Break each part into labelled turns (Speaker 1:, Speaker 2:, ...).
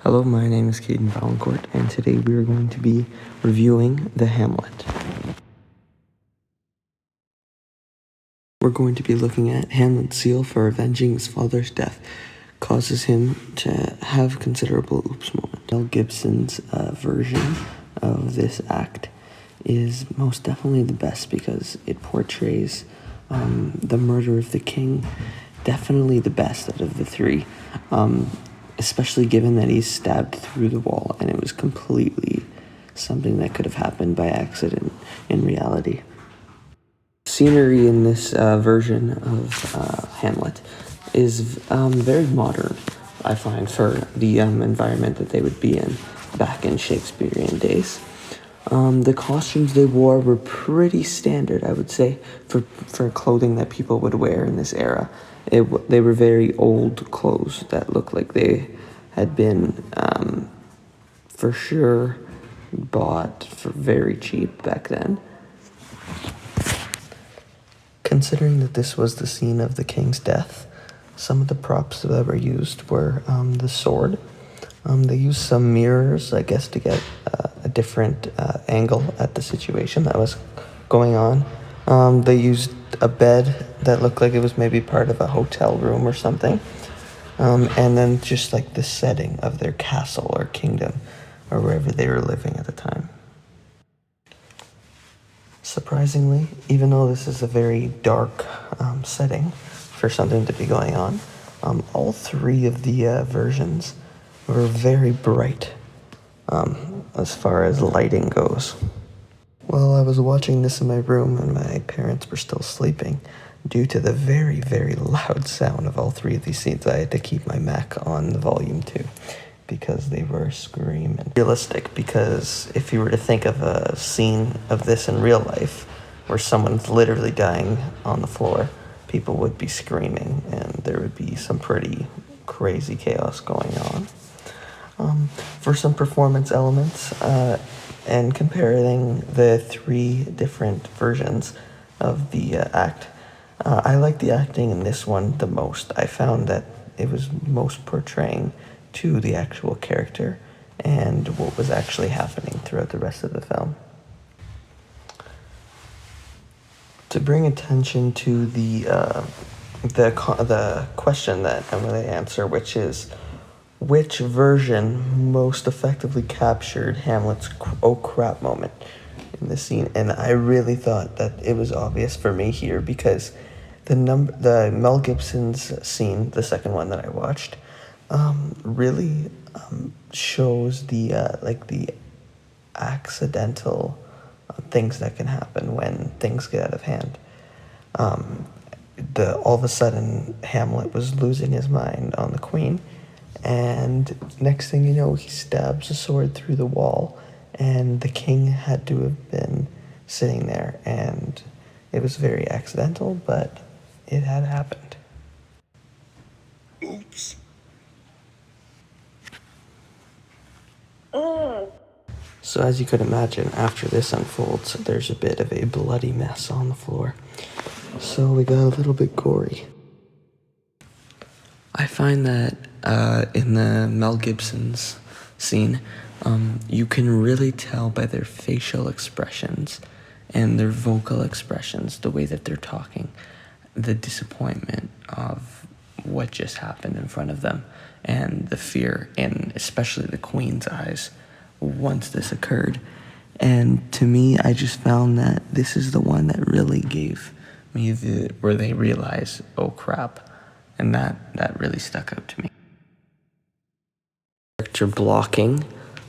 Speaker 1: Hello, my name is Caden Valancourt, and today we are going to be reviewing The Hamlet. We're going to be looking at Hamlet's zeal for avenging his father's death causes him to have considerable oops moment. Mel Gibson's version of this act is most definitely the best because it portrays the murder of the king definitely the best out of the three, especially given that he's stabbed through the wall and it was completely something that could have happened by accident in reality. Scenery in this version of Hamlet is very modern, I find, for the environment that they would be in back in Shakespearean days. The costumes they wore were pretty standard, I would say, for clothing that people would wear in this era. They were very old clothes that looked like they had been, for sure, bought for very cheap back then. Considering that this was the scene of the king's death, some of the props that were used were the sword. They used some mirrors, I guess, to get a different angle at the situation that was going on. They used a bed that looked like it was maybe part of a hotel room or something. And then just like the setting of their castle or kingdom or wherever they were living at the time. Surprisingly, even though this is a very dark setting for something to be going on, all three of the versions were very bright as far as lighting goes. Well, I was watching this in my room and my parents were still sleeping. Due to the very, very loud sound of all three of these scenes, I had to keep my Mac on the volume too, because they were screaming. Realistic, because if you were to think of a scene of this in real life, where someone's literally dying on the floor, people would be screaming, and there would be some pretty crazy chaos going on. For some performance elements, and comparing the three different versions of the act, I like the acting in this one the most. I found that it was most portraying to the actual character and what was actually happening throughout the rest of the film. To bring attention to the question that I'm going to answer, which is, which version most effectively captured Hamlet's oh crap moment in the scene? And I really thought that it was obvious for me here because the Mel Gibson's scene, the second one that I watched, really shows the the accidental things that can happen when things get out of hand. All of a sudden, Hamlet was losing his mind on the queen, and next thing you know, he stabs a sword through the wall, and the king had to have been sitting there, and it was very accidental, but it had happened. Oops. So as you could imagine, after this unfolds, there's a bit of a bloody mess on the floor. So we got a little bit gory. I find that in the Mel Gibson's scene, you can really tell by their facial expressions and their vocal expressions, the way that they're talking, the disappointment of what just happened in front of them and the fear in especially the queen's eyes once this occurred. And to me, I just found that this is the one that really gave me where they realize, oh crap, and that really stuck out to me. Character blocking,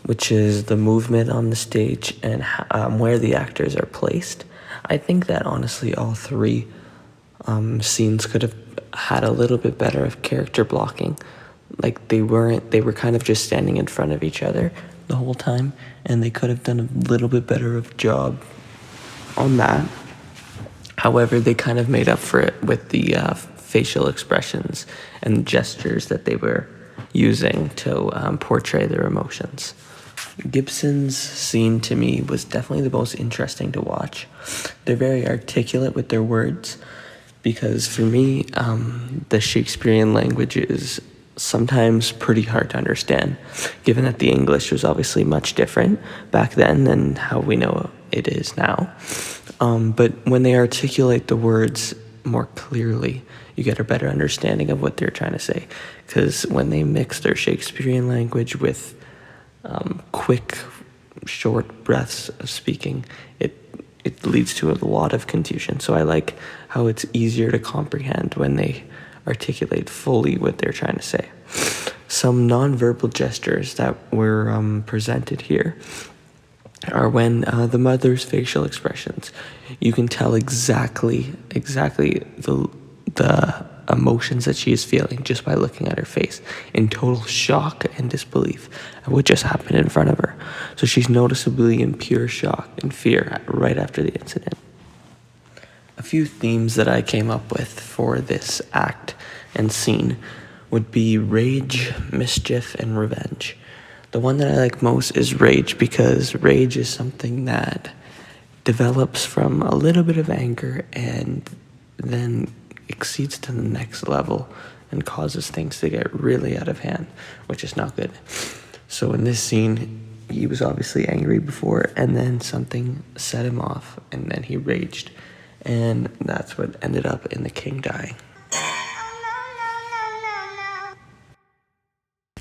Speaker 1: which is the movement on the stage and where the actors are placed. I think that honestly all three scenes could have had a little bit better of character blocking. Like they were kind of just standing in front of each other the whole time, and they could have done a little bit better of job on that. However, they kind of made up for it with the facial expressions and gestures that they were using to portray their emotions. Gibson's scene to me was definitely the most interesting to watch. They're very articulate with their words, because for me, the Shakespearean language is sometimes pretty hard to understand, given that the English was obviously much different back then than how we know it is now. But when they articulate the words more clearly, you get a better understanding of what they're trying to say. Because when they mix their Shakespearean language with quick, short breaths of speaking, it leads to a lot of confusion. So I like how it's easier to comprehend when they articulate fully what they're trying to say. Some nonverbal gestures that were presented here are when the mother's facial expressions. You can tell exactly the emotions that she is feeling just by looking at her face, in total shock and disbelief at what just happened in front of her. So she's noticeably in pure shock and fear right after the incident. A few themes that I came up with for this act and scene would be rage, mischief, and revenge. The one that I like most is rage, because rage is something that develops from a little bit of anger and then exceeds to the next level and causes things to get really out of hand, which is not good. So in this scene, he was obviously angry before, and then something set him off, and then he raged. And that's what ended up in the king dying.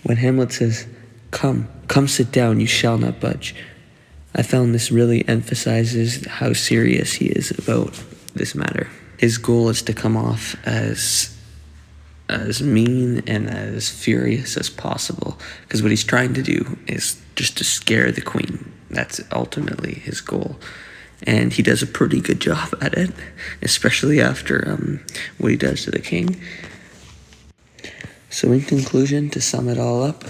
Speaker 1: When Hamlet says, come sit down, you shall not budge," I found this really emphasizes how serious he is about this matter. His goal is to come off as mean and as furious as possible, because what he's trying to do is just to scare the queen. That's ultimately his goal. And he does a pretty good job at it, especially after what he does to the king. So in conclusion, to sum it all up,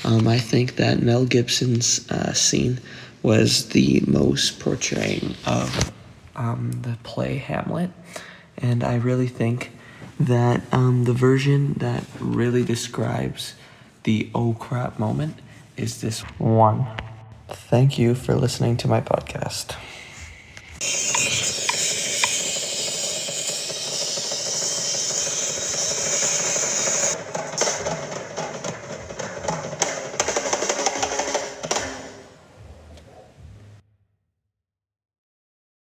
Speaker 1: I think that Mel Gibson's scene was the most portraying of the play Hamlet. And I really think that the version that really describes the oh crap moment is this one. Thank you for listening to my podcast.